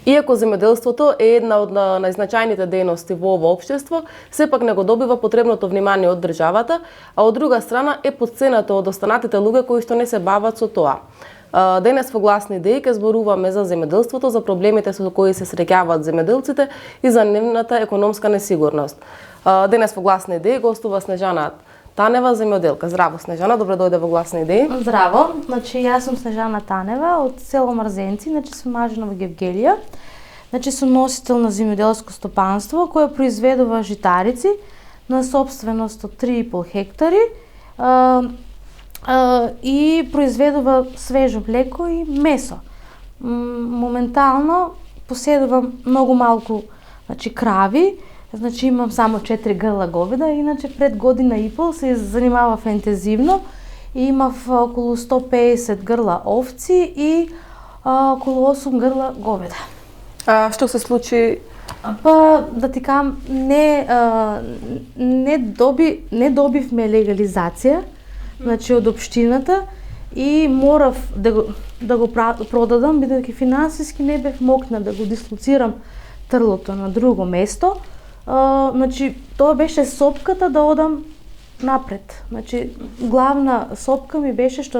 Иако земјоделството е една од најзначајните дејности во ово општество, сепак не го добива потребното внимание од државата, а од друга страна е потценато од останатите луѓе кои што не се бават со тоа. Денес во Гласни идеи ќе зборуваме за земјоделството, за проблемите со кои се среќаваат земјоделците и за нивната економска несигурност. Денес во Гласни идеи гостува Снежана Танева, земјоделка. Здраво, Снежана, добре дојде во Гласни идеи. Здраво, јас сум Снежана Танева од село Марзенци, сум мажена во Гевгелија. Сум носител на земјоделско стопанство кое произведува житарици на собственост од 3,5 хектари. И произведува свежо млеко и месо. Моментално поседувам многу малку крави, имам само 4 грла говеда, иначе пред година и пол се занимавав интензивно и имав околу 150 грла овци и околу 8 грла говеда. А што се случи? Да ти кажам, не добивме легализација, од општината и морав да го продадам, бидејќи финансиски не бев могна да го дислоцирам трлото на друго место. Тоа беше сопката да одам напред. Главна сопка ми беше што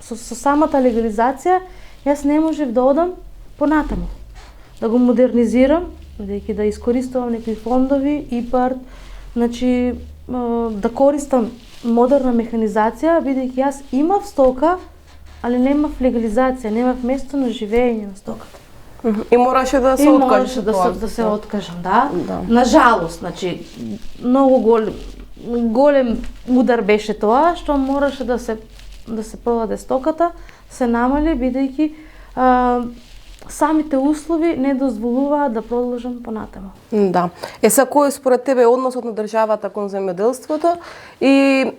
со самата легализација јас не можев да одам понатаму. Да го модернизирам, бидејќи да искористувам некои фондови, ИПАРД, да користам модерна механизација, бидејќи јас имав стока, али немав легализација, немав место на живење на стоката. И мораше да се откажеш од тоа. Да се откажам, да. На жалост, многу голем удар беше тоа, што мораше да се продаде стоката, се намали бидејќи самите услови не дозволуваат да продолжам понатаму. Да. Кој според тебе е односот на државата кон земјоделството и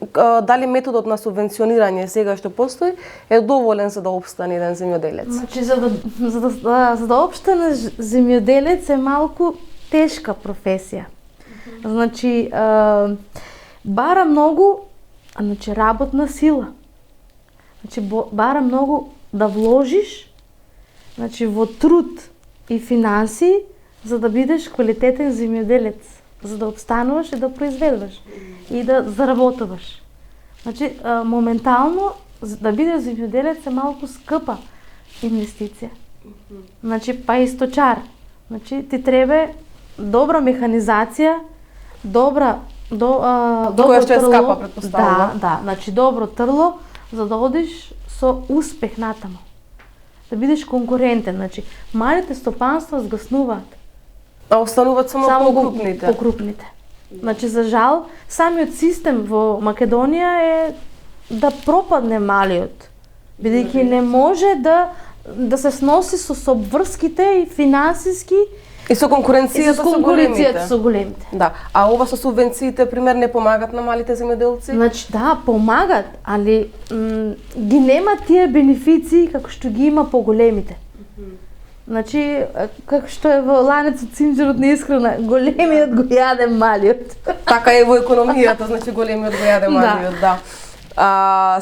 дали методот на субвенционирање сега што постои е доволен за да опстане еден земјоделец? За да опстане земјоделец е малку тешка професија. Бара многу работна сила. Бара многу да вложиш во труд и финанси, за да бидеш квалитетен земјоделец, за да обстануваш и да произведуваш и да заработуваш. Моментално да бидеш земјоделец е малку скъпа инвестиција. Па и сточар. Ти треба добра механизација, добро која што е скапа, претпоставувам. Да, добро трло за да одиш со успех натаму. Да бидеш конкурентен, малите стопанства згаснуваат. А остануваат само покрупните. Покрупните. За жал, самиот систем во Македонија е да пропадне малиот, бидејќи не може да се сноси со обврските и финансиски и со конкуренцијата со големите. Да, а ова со субвенциите пример не помагат на малите земјоделци? Да, помагат, али ги нема тие бенефиции како што ги има по големите. Како што е во ланецот цинџерот на исхрана, големиот го јаде малиот. Така е во економијата, големиот го јаде малиот, да.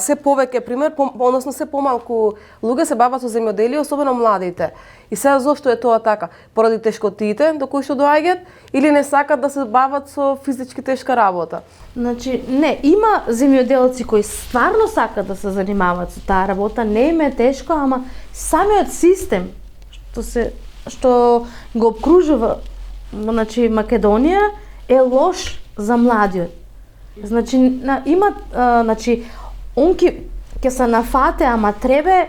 Се повеќе пример, односно се помалку луѓе се бават со земјоделие, особено младите. И сега зошто е тоа така? Поради тешкотиите до кои што доаѓаат или не сакат да се бават со физички тешка работа? Не, има земјоделци кои стварно сакат да се занимаваат со таа работа, не им е тешко, ама самиот систем што го обкружува Македонија е лош за младиот. Има, он ќе се нафате, ама треба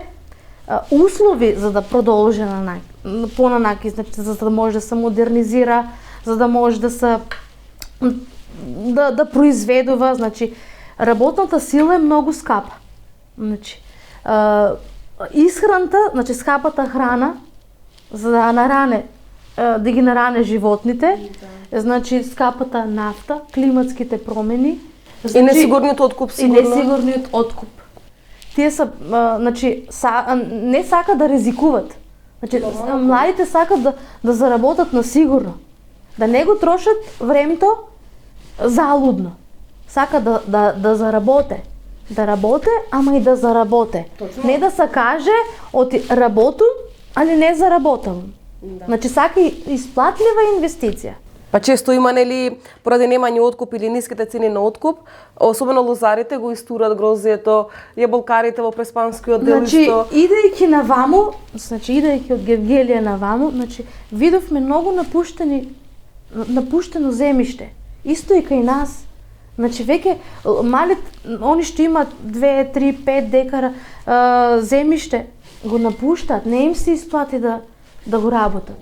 услови за да продолжи понанаки, за да може да се модернизира, за да може да произведува, работната сила е многу скапа. Исхраната, скапата храна, за да ги наране животните, скапата нафта, климатските промени и несигурниот откуп, Тие се, не сакат да ризикуват. Младите сакат да заработат на сигурно. Да не го трошат времето залудно. Сакат да заработе. Да работе, ама и да заработе. Не да се каже, работам, али не заработам. Да. Значи сака исплатлива инвестиција. Па често има, нели, поради немање откуп или ниските цени на откуп, особено лозарите го истурат грозјето, јаболкарите во преспанскиот дел Значи, исто. идејќи наваму, идејќи од Гевгелија наваму, видовме многу напуштено земјиште. Исто и кај нас. Значи, веќе малите, они што имаат 2, 3, 5 декара земјиште, го напуштаат, не им се исплати да го работат.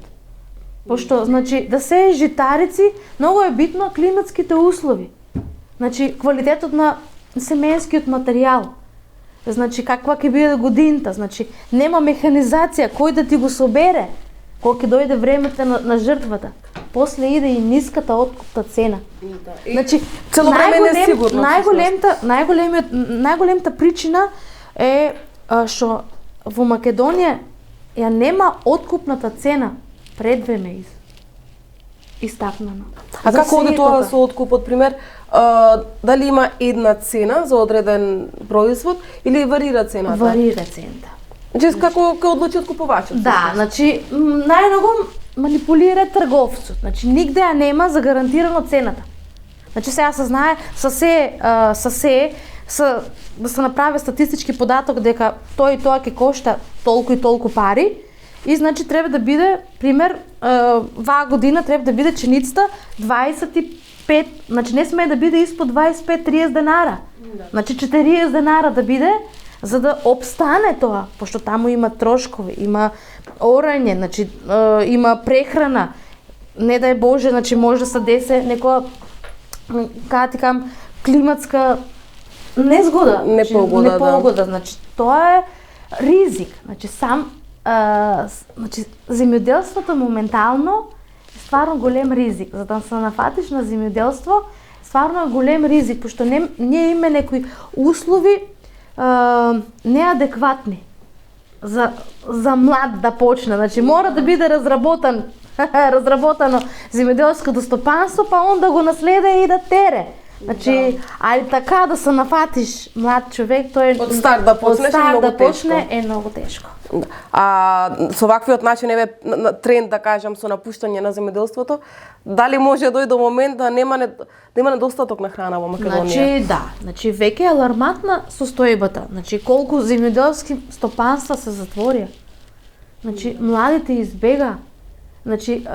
Пошто, значи, да се житарици, многу е битно климатските услови. Значи, квалитетот на семенскиот материјал. Значи, каква ќе биде годината, значи, нема механизација, кој да ти го собере, кога ќе дојде времето на жртвата. После иде и ниската откупна цена. Значи, цело време несигурно. Најголемата причина е што во Македонија ја нема откупната цена пред време истакнано. А како оди тоа со откупот, пример, дали има една цена за одреден производ или варира цената? Варира цената. Значи, како ќе одлучи откупувачот? Да, значи, најмногу манипулира трговцот. Значи, нигде ја нема за гарантирано цената. Значи, сега се знае, да се направи статистички податок дека тој и тоа ќе кошта толку и толку пари, и значи треба да биде, пример, ваа година треба да биде ченицата 25, значи не сме да биде испод 25-30 денара. Значи 40 денара да биде, за да обстане тоа, пошто таму има трошкови, има орање, значи има прехрана. Не дај Боже, значи може да се десе некоја, климатска незгода, непогода, значи тоа е ризик. Значи значи земјоделството моментално е стварно голем ризик. За да се нафатиш на земјоделство, стварно е голем ризик, пошто ние имаме некои услови неадекватни за млад да почне. Значи мора да биде разработано земјоделското стопанство, па он да го наследе и да тере. Значи, али така да се нафатиш млад човек, тој од старт да почне е многу тешко. А со ваквиот начин тренд, да кажам, со напуштање на земјоделството, дали може да дојде момент да има недостаток на храна во Македонија? Значи, да. Значи, веќе е алармантна состојбата. Значи, колку земјоделски стопанства се затворија. Значи, младите избега. Значи,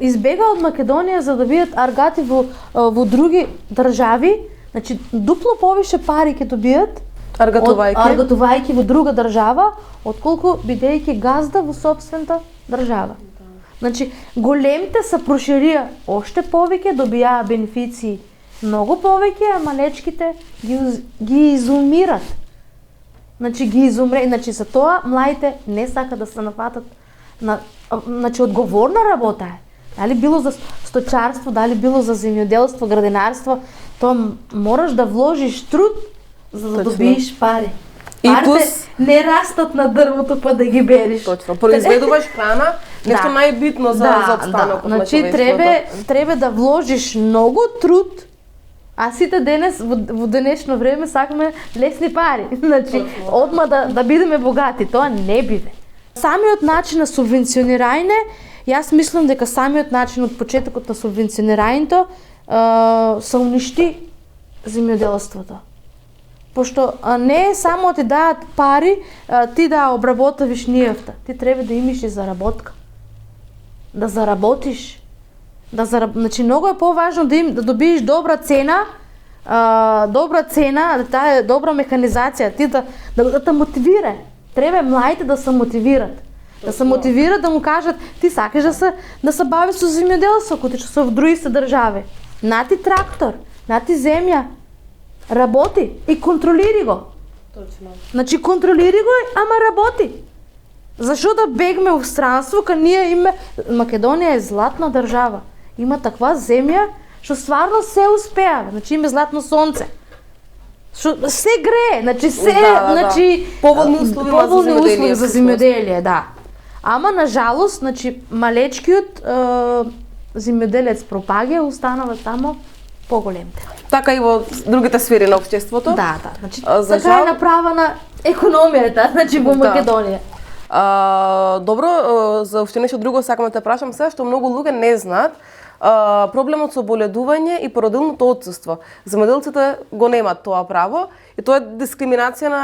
избега од Македонија за да бидат аргати во други држави. Значи, дупло повише пари ќе добијат аргатувајќи во друга држава, отколку бидејќи газда во сопствената држава. Значи, големите се проширија оште повеќе, добијаа бенефиции многу повеќе, а малечките ги изумират. Значи, значи, за тоа младите не сакат да се нафатат на, значи, одговорна работа е. Дали било за сточарство, дали било за земјоделство, градинарство, тоа мораш да вложиш труд за да добиеш пари. Парите не растат на дрвото па да ги бериш. Точно, произведуваш храна, нешто најбитно за обстанокот на човештвото. Значи треба да вложиш многу труд, а сите денес во денешно време сакаме лесни пари. Значи одма да бидеме богати, тоа не биде. Самиот начин на субвенционирање, јас мислам дека самиот начин од почетокот на субвенционирањето се уништи земјоделството. Пошто не е само ти даат пари, ти да обработавиш нијавта. Ти треба да имаш и заработка. Да заработиш. Значи многу е поважно да добиеш добра цена, таа е добра механизација, ти да те мотивира. Треба младите да се мотивират. Да се мотивират, да му кажат, ти сакаш да се бавиш со земјоделство, кој што се во други држави. Нати трактор, нати земја, работи и контролири го. Точно. Значи контролири го, ама работи. Зашо да бегме в странство, кога ние имаме... Македонија е златна држава. Има таква земја што стварно се успеа. Значи има златно сонце. Се грее, значи се, значи поволни услови за земјоделие, да. Ама на жалост, значи малечкиот земјоделец пропаѓа, останува само поголемите. Така и во другите сфери на општеството. Да. Значи така е направена економијата, значи во Македонија. Добро, за уште нешто друго сакам да те прашам сега, што многу луѓе не знаат, проблемот со боледување и породилното отсуство. Земјоделците го немаат тоа право и тоа е дискриминација на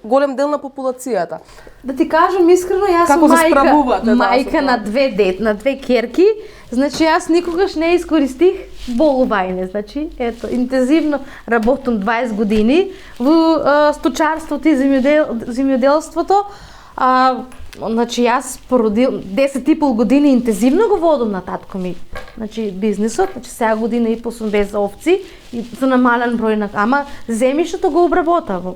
голем дел на популацијата. Да ти кажам искрено, јас Како сум се справувате, мајка на две керки, значи јас никогаш не искористих болување, значи ето интензивно работам 20 години во сточарството и земјоделството. Значи јас породил 10,5 години интензивно го водам на татко ми, значи бизнисот, значи сега година и пол сум без овци и за намален број на ама земјиштето го обработав.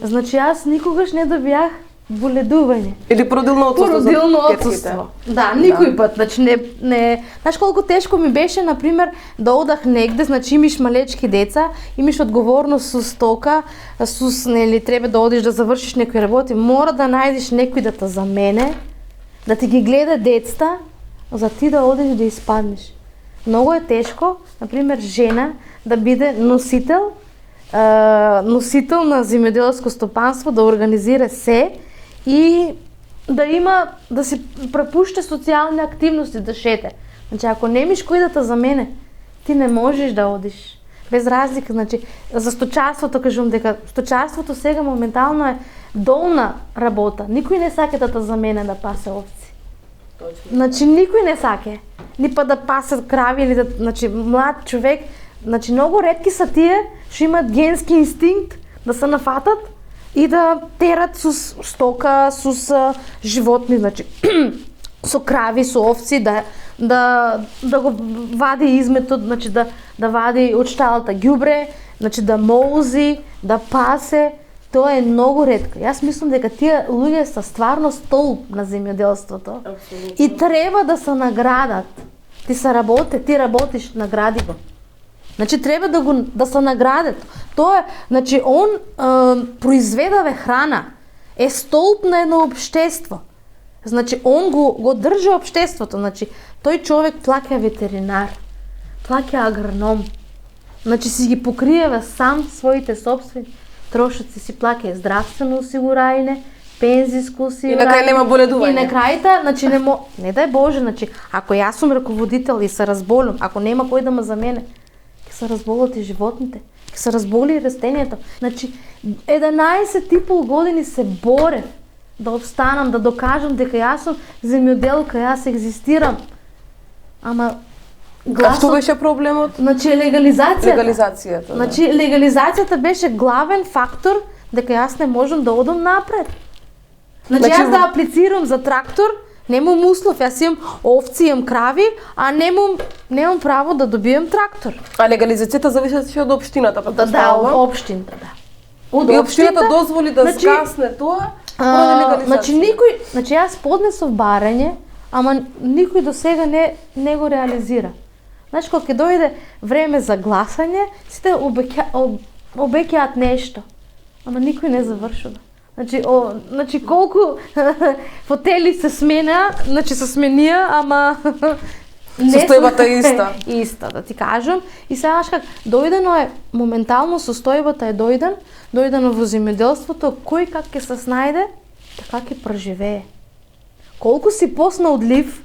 Значи јас никогаш не добијах боледување. Или породилно отсуство. Породилно отсуство. Да, никој пат, значи не. Знаеш колку тешко ми беше на пример да одах негде, значи имаш малечки деца, имаш одговорност со стока, нели треба да одиш да завршиш некои работи, мора да најдеш некој да те замене, да ти ги гледа децата, за ти да одиш да испаднеш. Многу е тешко, на пример жена да биде носител на земјоделско стопанство, да организира се и да си препушта социјални активности, да шете. Значи, ако немиш кој да те замене, ти не можеш да одиш. Без разлика, значи, за сточарството кажувам дека сточарството сега моментално е долна работа. Никој не саке да те замене да пасе овци. Точно. Значи, никој не саке. Ни па да пасе крави или да, значи, млад човек, значи, многу ретки се тие што имаат генски инстинкт да се нафатат и да терат со стока, со животни, значи со крави, со овци, да го вади изметот, значи да вади од шталата ѓубре, значи да молзи, да пасе. Тоа е многу ретко. Јас мислам дека тие луѓе се стварно столб на земјоделството. Апсолутно. И треба да се наградат. Ти работиш, награди го. Значи треба да се наградат. Тоа е, значи он произведава храна, е столб на едно општество. Значи он го држи општеството, значи тој човек плаќа ветеринар, плаќа агроном. Значи си ги покриева сам своите собствени трошоци, си плаќа здравствено осигурање, пензиско осигурање. И на крај нема боледување. И на крајта, значи не дај Боже, значи ако јас сум раководител и се разболам, ако нема кој да ме замене, ќе се разболат и животните, ќе се разболи и растенијата. Значи 11,5 години се борев да обстанам, да докажам дека јас сум земјоделка, јас екзистирам. Ама А што беше проблемот? Значи легализацијата. Легализацијата. Да. Значи легализацијата беше главен фактор дека јас не можам да одам напред. Значи јас да аплицирам за трактор, немам услов, јас имам овци, имам крави, а немам право да добијам трактор. А легализацијата зависеше од општината, па Да, од општината, да. И општината дозволи да згасне тоа поради легализација. Значи јас поднесов барање, ама никој до сега не го реализира. Значи кога ќе дојде време за гласање, сите обеќаат нешто, ама никој не завршува. Значи колку фотели се смена, значи се сменија, ама состојбата е иста. Иста, да ти кажам. И сега как дојдено е моментално состојбата е дојдено во земјоделството, кој как ќе се снајде, така ќе преживее. Колку си поснаодлив,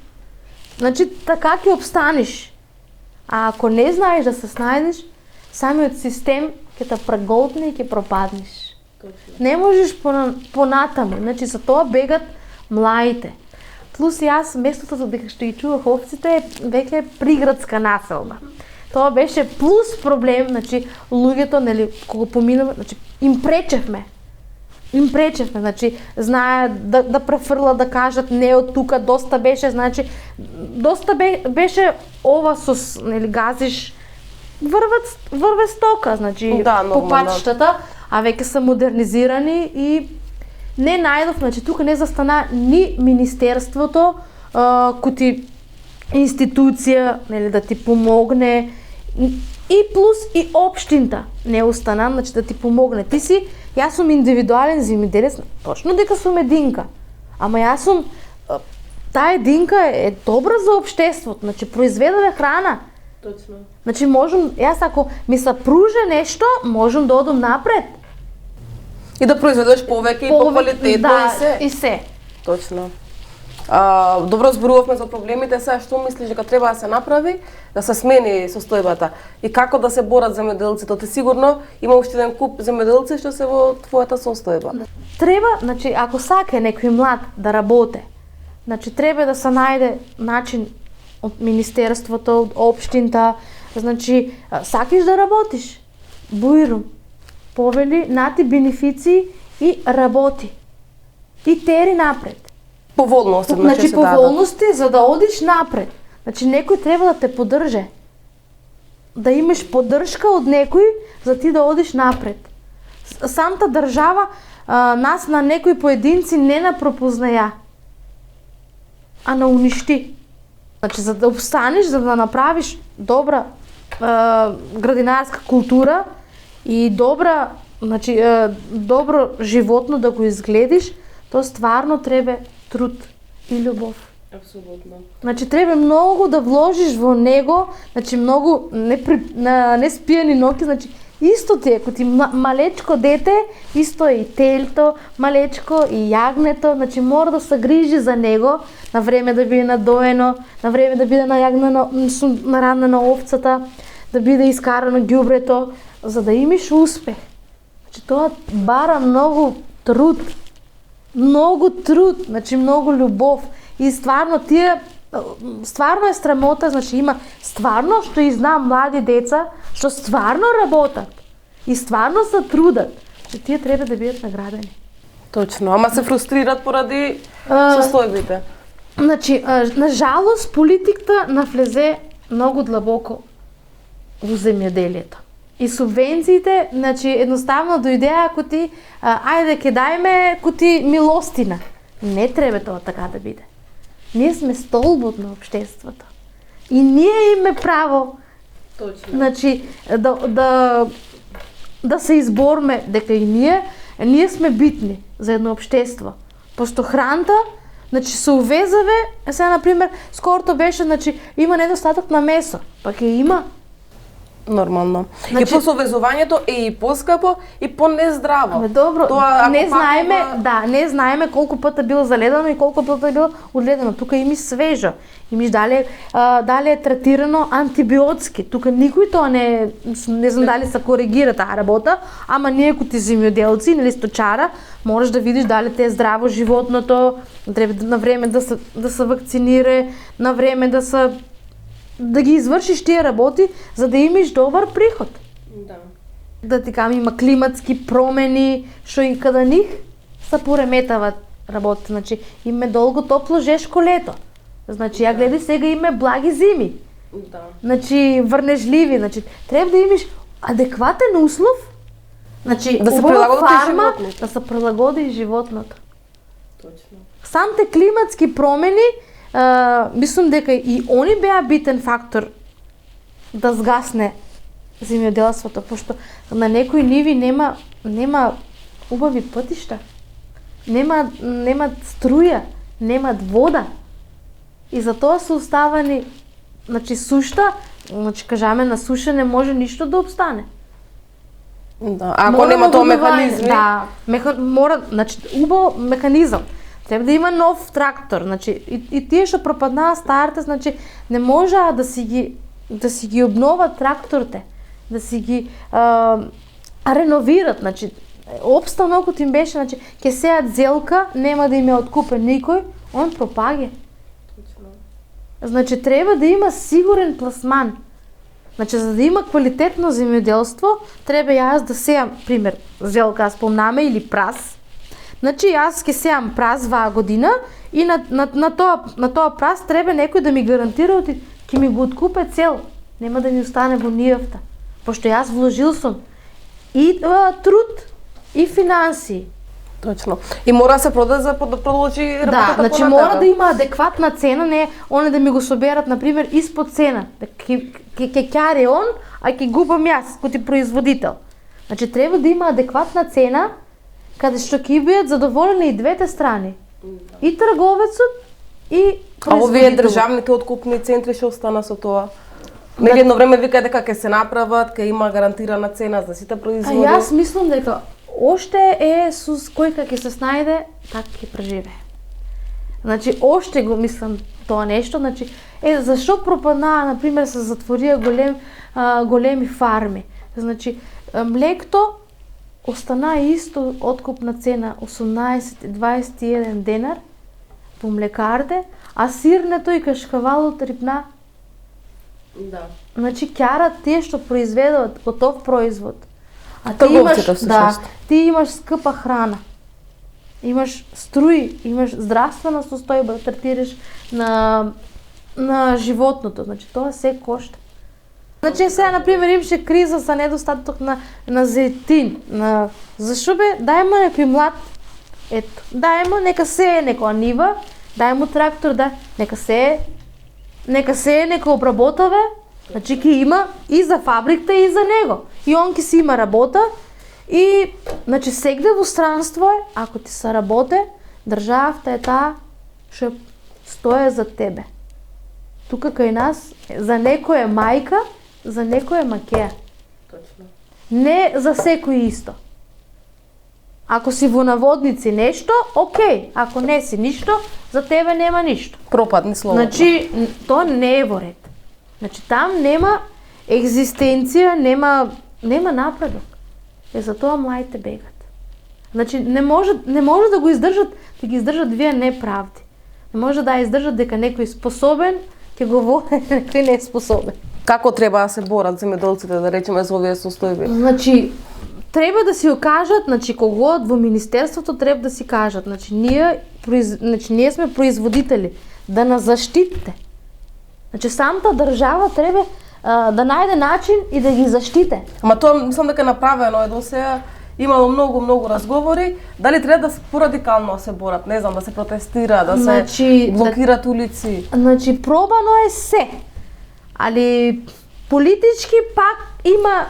значи така ќе обстанеш. А ако не знаеш да се снајдеш, самиот систем ќе те преголтне и ќе пропаднеш. Точно. Не можеш понатаму, значи за тоа бегат младите. Плюс јас местото за дека што ги чувах овците веќе приградска населба. Тоа беше плюс проблем, значи луѓето, нели, кога поминува, значи им пречевме, значи знае да префрла, да кажат не од тука, доста беше, значи доста беше ова со, нели, газиш врве стока, значи да, по патиштата, а веќе се модернизирани и не најдов, значи тука не застана ни министерството, кој институција, нели, да ти помогне, и плюс и општината не остана, значи да ти помогне. Јас сум индивидуален земјоделец, точно дека сум единка, ама јас сум, таа единка е добра за општеството, значи произведува храна. Точно. Значи можам, јас ако ми се пружи нешто, можам да одам напред. И да произведеш повеќе и по квалитетно да, и се. И се. Точно. Добро зборувавме за проблемите, сега што мислиш дека треба да се направи да се смени состојбата и како да се борат земјоделците? Ти сигурно има уште еден куп земјоделци што се во твојата состојба. Треба, значи, ако сака некој млад да работи, значи треба да се најде начин од министерството, од општината, значи сакаш да работиш, бујрум, повели, нати бенефиции и работи. И тери напред. Поволности, Значи поволности за да одиш напред. Значи некој треба да те поддрже. Да имаш поддршка од некој за ти да одиш напред. Самата држава нас на некои поединци не напропознаја, а на уништи. Значи за да обстанеш, за да направиш добра градинарска култура и добра, значи добро животно да го изгледиш, то стварно треба труд и љубов. Апсолутно. Значи треба многу да вложиш во него, значи многу не спијани ноќи, значи исто ти е, ако ти малечко дете, исто е и телто, малечко и јагнето, значи мора да се грижи за него, на време да биде надоено, на време да биде наранена овцата, да биде искарано ѓубрето, за да имаш успех. Значи тоа бара многу труд, значи многу љубов и стварно стварно е срамота, значи има стварно што и знам млади деца што стварно работат и стварно се трудат, че тие треба да бидат наградени. Точно, ама се фрустрират поради состојбите. Значи, на жалост политиката навлезе многу длабоко во земјоделието. И субвенциите, значи едноставно дојдеа ако ти ајде ќе дајме ко ти милостина. Не треба тоа така да биде. Ние сме столбот на општеството. И ние имаме право, Точно. значи да се изборме дека и ние сме битни за едно општество. Пошто храната, значи се увезаве, сега например скорото беше, значи има недостаток на месо, па ќе има. Нормално. Значи, и посовезувањето е и поскапо и понездраво. Добро, Тоа, не знаеме, има... не знаеме колку пат е било заледено и колку пат е било одледено. Тука ими свежо. Имиш дали е третирано антибиотски. Тука никој тоа не знам дали се коригира таа работа, ама ние како ти земјоделци, нели сточара, можеш да видиш дали те е здраво животното, треба на време да се вакцинира, на време да ги извршиш тие работи за да имаш добар приход. Да. Да ти кажам, има климатски промени, што и каде них се пореметават работите. Значи, име долго топло жешко лето. Значи, ја гледај сега име благи зими. Да. Значи, врнежливи. Значи, треба да имаш адекватен услов. Значи, да се убава прилагоди фарма, животното. да се прилагоди и животното. Точно. Самите климатски промени, мислам дека и они беа битен фактор да згасне земјоделството, пошто на некои ниви нема убави патишта, нема струја, немат вода. И затоа се оставани, значи сушта, значи кажаме на суша не може ништо да обстане. Да, ако нема тоа механизми. Да, мора, значи убав механизам. Треба да има нов трактор, значи и тие што пропаднаа старите, значи не можаа да си ги обноват тракторите, да си ги реновират, значи обстанокот им беше, значи ќе сеат зелка, нема да им ја откупе никој, он пропаѓа. Точно. Значи треба да има сигурен пласман. Значи за да има квалитетно земјоделство, треба јас да сеам, пример, зелка спомнаме или прас. Значи јас ќе сеам прас ваа година и на тоа прас треба некој да ми гарантира ќе ми го откупе цел. Нема да ми остане во нијавта. Пошто јас вложил сум и труд и финанси. Точно. И мора да се продаде за да продолжи работата. Да, значи мора да има адекватна цена, не они да ми го соберат на пример испод цена. Ќе ќари он, а ќе губам јас како производител. Значи треба да има адекватна цена каде што ќе бидат задоволени и двете страни. И трговецот и производителот. А овие државните откупни центри што остана со тоа? Нели едно време вика дека ќе се направат, ќе има гарантирана цена за сите производи. А јас мислам дека оште е со кој ќе се снајде, така ќе преживее. Значи, още го мислам тоа нешто, значи, зашо пропаднаа, например, се затворија големи фарми? Значи, млекто остана исто откупна цена 18 и 21 денар по млекарите, а сирнето и кашкавалот рибна. Да. Значи, кјарат тие што произведуваат готов производ. А ти Трговците имаш, всушност. ти имаш скъпа храна. Имаш струи, имаш здравствена состојба да третираш на животното. Значи, тоа се кошта. Значи, сега, например, имаше криза за недостаток на зейтин. Зашо бе, дајмо некој млад, ето, дајмо, нека сее некоја нива, дајмо трактор, нека сее, нека обработаве, значи ќе има и за фабриката и за него. И он ќе си има работа и, значи, сегде во странство е, ако ти се работе, државата е таа што стоја за тебе. Тука кај нас, за некој е мајка, за некој е макеа. Точно. Не за секој исто. Ако си во наводници нешто, окей. Ако не си ништо, за тебе нема ништо. Пропадни слободно. Значи, тоа не е во ред. Значи, там нема екзистенција, нема напредок. За тоа младите бегат. Значи, не може да ги издржат вие неправди. Не може да издржат дека некој способен ќе го води, некој не е способен. Како треба да се борат земјоделците, да речеме, за овие состојби? Значи, треба да си го кажат, значи кого во министерството треба да си кажат, значи ние сме производители, да нас заштитите. Значи самата држава треба да најде начин и да ги заштите. Ама тоа мислам дека направено е до сега. Имало многу разговори, дали треба да се порадикално се борат, не знам, да се протестира, да се блокират улици. Значи пробано е се. Али политички пак има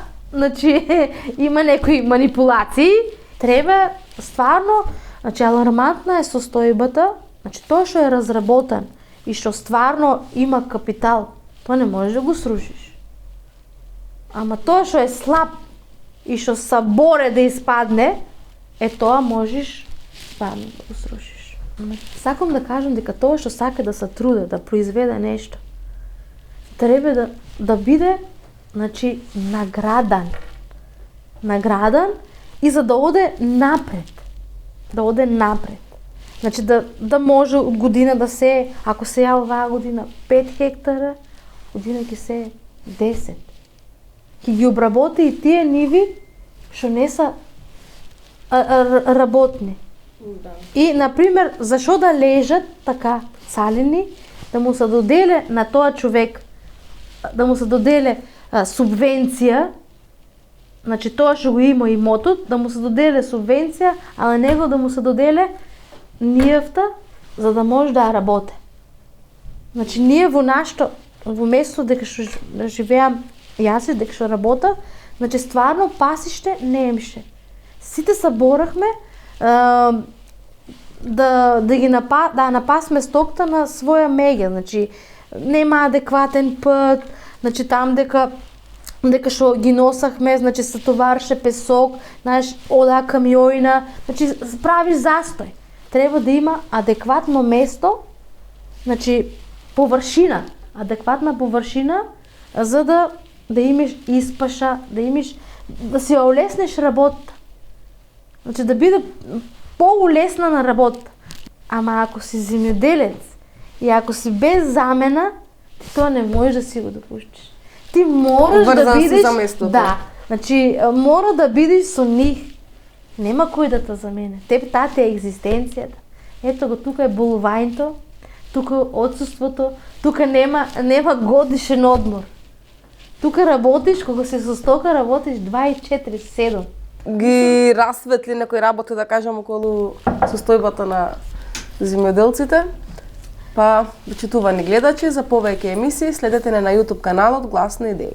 некои манипулации. Треба стварно, значи алармантна е состојбата, значи тоа што е разработен и што стварно има капитал, тоа не можеш да го срушиш. Ама тоа што е слаб и што се боре да испадне, тоа можеш стварно да го срушиш. Сакам да кажам дека тоа што сака да се труде, да произведе нешто, треба да биде, значи, наградан и за да оде напред. Значи да може од година да се, ако се ја оваа година 5 хектара, година ќе се 10. Ќе ги обработи и тие ниви што не са работни. Да. И, например, зашо да лежат така цалени, да му се доделе на тоа човек, да му се доделе субвенција, значи тоа што го има имотот, да му се доделе субвенција, а на него да му се доделе нијавта, за да може да работи. Значи ние во место дека што живеам јас и дека што работа, значи стварно пасиште не имаше. Сите се борахме да напасме стокта на своја меѓа, значи нема адекватен пат, значи там дека што ги носахме, значи се товарше песок, знаеш, ода камионина, значи прави застој. Треба да има адекватно место, значи адекватна површина, за да имаш испаша, да си олеснеш работа. Значи да биде по-улесна на работа. Ама ако си земјоделец и ако си без замена, ти тоа не можеш да си го допуштиш. Ти мораш да бидеш, значи мора да бидеш со нив. Нема кој да те замене. Таа е екзистенцијата. Ето го, тука е болувањето, тука е отсуството, тука нема годишен одмор. Тука работиш, кога си со стока, работиш 24/7. Ги расветли некои работи, да кажем, околу состојбата на земјоделците. Па, почитувани гледачи, за повеќе емисии следете на YouTube каналот Глас на идеи.